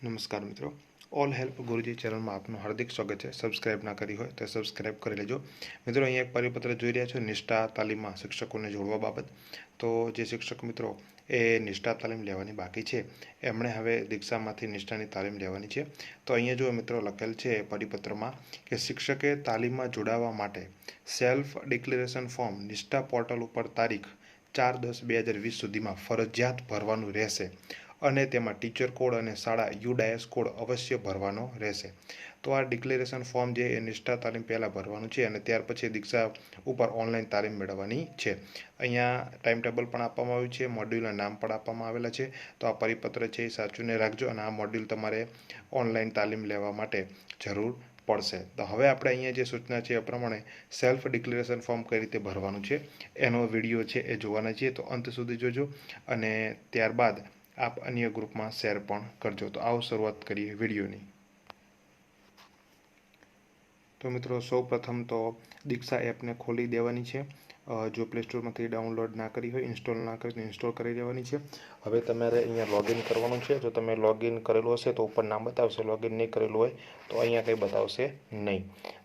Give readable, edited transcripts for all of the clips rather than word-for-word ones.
નમસ્કાર મિત્રો, all help ગુરુજી ચેનલમાં આપનું હાર્દિક સ્વાગત છે। સબસ્ક્રાઇબ ના કરી હોય તો સબસ્ક્રાઇબ કરી લેજો। મિત્રો, અહીંયા એક પરિપત્ર જોઈ રહ્યા છો નિષ્ઠા તાલીમમાં શિક્ષકોને જોડવા બાબત। તો જે શિક્ષક મિત્રો એ નિષ્ઠા તાલીમ લેવાની બાકી છે એમણે હવે દીક્ષામાંથી નિષ્ઠાની તાલીમ લેવાની છે। તો અહીંયા જો મિત્રો લખેલ છે પરિપત્રમાં કે શિક્ષકે તાલીમમાં જોડાવા માટે સેલ્ફ ડિક્લેરેશન ફોર્મ નિષ્ઠા પોર્ટલ ઉપર તારીખ 4/10/2020 સુધીમાં ફરજિયાત ભરવાનું રહેશે અને તેમાં ટીચર કોડ અને શાળા યુડાયસ કોડ અવશ્ય ભરવાનો રહેશે। તો આ ડિક્લેરેશન ફોર્મ જે એ નિષ્ઠા તાલીમ પહેલાં ભરવાનું છે અને ત્યાર પછી દીક્ષા ઉપર ઓનલાઈન તાલીમ મેળવવાની છે। અહીંયા ટાઈમ ટેબલ પણ આપવામાં આવ્યું છે, મોડ્યુલના નામ પણ આપવામાં આવેલા છે। તો આ પરિપત્ર છે એ સાચવીને રાખજો અને આ મોડ્યુલ તમારે ઓનલાઈન તાલીમ લેવા માટે જરૂર પડશે। તો હવે આપણે અહીંયા જે સૂચના છે એ પ્રમાણે સેલ્ફ ડિક્લેરેશન ફોર્મ કઈ રીતે ભરવાનું છે એનો વિડીયો છે એ જોવાના છીએ। તો અંત સુધી જોજો અને ત્યારબાદ आप अन्य ग्रुप में शेर पण करजो। तो आओ शुरुआत करिए वीडियो नी। तो मित्रों सौ प्रथम तो दीक्षा एप ने खोली देवानी छे। जो प्ले स्टोर में डाउनलॉड ना करी हो इंस्टॉल ना करी इंस्टॉल करी देवानी छे। हवे तमारे अहींया लॉगिन करवानुं छे। जो तमे लॉगिन करेलुं हशे तो ऊपर नाम बतावशे, लॉगिन नहीं करेलुं होय तो अहींया कंई बतावशे नहीं।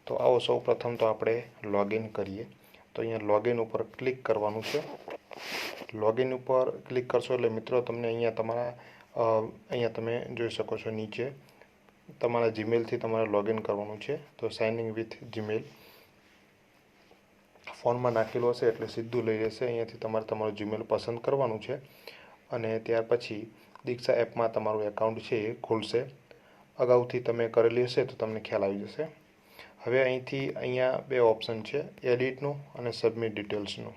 तो आओ सौ प्रथम तो आपणे लॉगिन करीए। तो अहींया लॉगिन पर क्लिक करवानुं छे। लॉगिन पर क्लिक करशो एटले मित्रों तमने अहींया तमारा अहींया तमे जोई शको छो नीचे तमारा जीमेल थी तमारे लॉगिन करवानुं छे। तो sign in with Gmail phone में नाखेलुं हशे एटले सीधुं लई जशे। अहींयाथी तमारे तमारुं जीमेल पसंद करवानुं छे अने त्यार पछी दीक्षा एप में तमारुं एकाउंट छे ए खुलशे। अगाउथी तमे करेली हशे तो तमने ख्याल आवी जशे। हवे અહીંથી અહીંયા બે ઓપ્શન છે, એડિટનું અને સબમિટ ડિટેલ્સનું।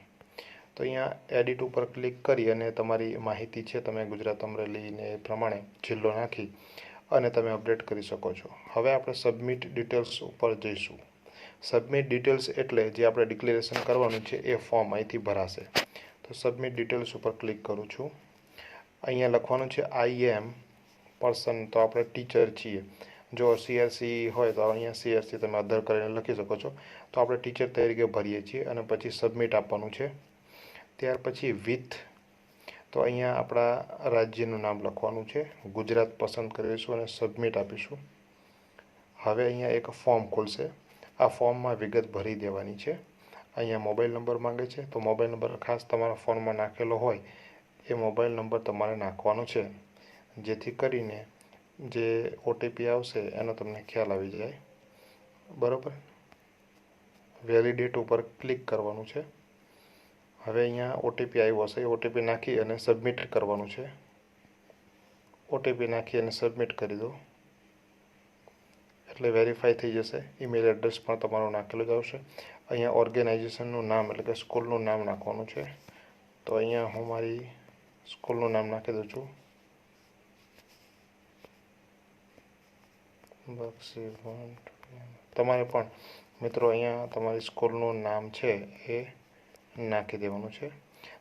तो अहींया एडिट पर क्लिक करी अने तमारी माहिती है तमे गुजरात अमरेली ने प्रमाणे जिल्लो नाखी अने तमे अपडेट करी शको छो। हवे आपणे सबमिट डिटेल्स पर जईशुं। सबमिट डिटेल्स एटले जे आपणे डिक्लेरेशन करवानुं छे ए फॉर्म અહીંથી भराशे। तो सबमिट डिटेल्स पर क्लिक करूँ छूँ। अहींया लखवानुं छे आई एम पर्सन। तो आपणे टीचर छीए। जो सीआरसी होय तो अहींया सीआरसी तमे अधर करीने लखी शको छो। तो आपणे टीचर तरीके भरीए छीए अने पछी सबमिट आपवानुं छे। त्यार पछी विथ तो अहींया आपणा राज्यनुं नाम लखवानुं छे, गुजरात पसंद करीशुं अने सबमिट आपीशुं। हवे अहींया एक फॉर्म खुलशे। आ फॉर्म में विगत भरी देवानी छे। अहींया मोबाइल नंबर मांगे छे तो मोबाइल नंबर खास तमारा फोन में नाखेलो होय ए मोबाइल नंबर तमारे नाखवानो छे जेथी करीने जे ओटीपी आवशे एनो तमने ख्याल आवी जाय। बराबर। वेलिडेट पर क्लिक करवानुं छे। हवे अहींया ओटीपी आव्यो हशे, ओटीपी नाखी अने सबमिट करवानुं छे। ओटीपी नाखी अने सबमिट करी दो एटले वेरीफाई थई जशे। ईमेल एड्रेस पण तमारुं नाखेलुं ज आवशे। अहींया ऑर्गेनाइजेशननुं नाम एटले के स्कूलनुं नाम नाखवानुं छे। तो अहींया हुं मारी स्कूलनुं नाम नाखी दઉં છું। तमारे पण मित्रों अहींया तमारी स्कूलनुं नाम छे ए नाखी देवानुं छे।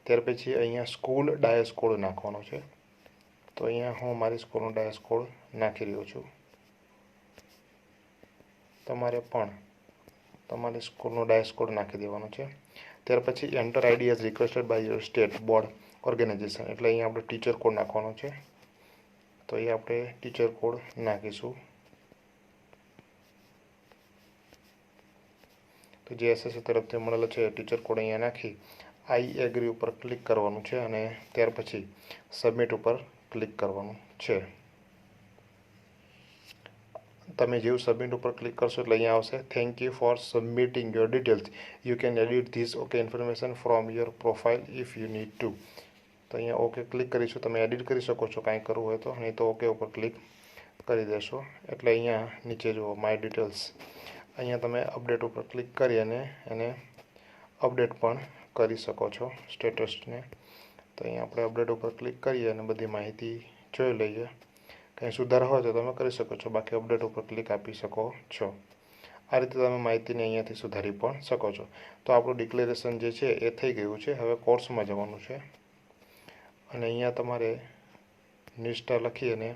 त्यार पछी अहींया स्कूल डायस कोड नाखवानो छे। तो अहींया हूँ मारी स्कूलनो डायस कोड नाखी रह्यो छुं। तमारे पण तमारी स्कूलनो डायस कोड नाखी देवानो छे। त्यार पछी enter ID as requested by your state board organization एटले अहींया आपणे टीचर कोड नाखवानो छे। तो अहींया आपणे टीचर कोड नाखीशुं। तो जे एसएससी तरफथी मळेलो छे टीचर कोड अहींया नाखी आई एग्री पर क्लिक करवानुं छे अने त्यार पछी सबमिट पर क्लिक करवानुं छे। तमे जेवुं सबमिट पर क्लिक करशो एटले अहींया आवशे thank you for submitting your details. You can edit this okay information from your profile if you need to. तो अहींया ओके क्लिक करीशुं। तमे एडिट करी शको छो कांई करवुं होय तो, नहीं तो ओके पर क्लिक करी देशो एटले अहींया नीचे जुओ माय डिटेल्स। अहींया तमे अपडेट पर क्लिक करी अने एने अपडेट पण करी शको छो स्टेटस ने। तो अहीं आपणे अपडेट पर क्लिक करीए अने बधी माहिती जोई लईए। कंई सुधारा होय तो तमे करी शको छो, बाकी अपडेट पर क्लिक आपी शको छो। आ रीते तमे माहितीने अहींयाथी सुधारी पण शको छो। तो आपणुं डिक्लेरेशन जे छे ए थई गयुं छे। हवे कोर्समां जवानुं छे अने अहींया तमारे निष्ठा लखी अने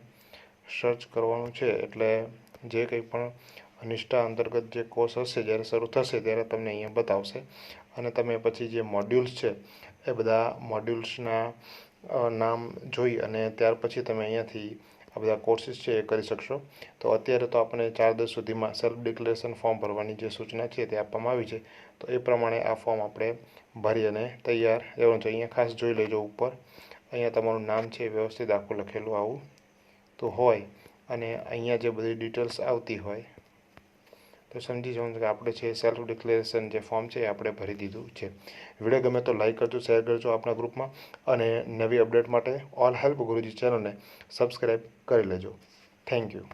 सर्च करवानुं छे एटले जे कंई पण निष्ठा अंतर्गत जे कोर्स हशे ज्यारे शरू थशे त्यारे तमने अहींया बतावशे अने तमे पछी जे मॉड्यूल्स छे ए बधा मॉड्यूल्सना નામ જોઈ અને ત્યાર પછી તમે અહીંયાથી આ બધા કોર્સિસ છે એ કરી શકશો. તો અત્યારે તો આપણે 4-10 સુધીમાં સેલ્ફ ડિક્લેરેશન ફોર્મ ભરવાની જે સૂચના છે તે આપવામાં આવી છે. તો એ પ્રમાણે આ ફોર્મ આપણે ભરી અને તૈયાર રહેવાનું છે. અહીંયા ખાસ જોઈ લેજો ઉપર અહીંયા તમારું નામ છે વ્યવસ્થિત આખું લખેલું આવું તો હોય અને અહીંયા જે બધી ડિટેલ્સ આવતી હોય તો સમજી જવાનું કે આપણે છે સેલ્ફ ડિક્લેરેશન જે ફોર્મ છે એ આપણે ભરી દીધું છે. વિડીયો ગમે તો લાઈક કરજો, શેર કરજો આપણા ગ્રુપમાં અને નવી અપડેટ માટે ઓલ હેલ્પ ગુરુજી ચેનલને સબસ્ક્રાઈબ કરી લેજો. Thank you.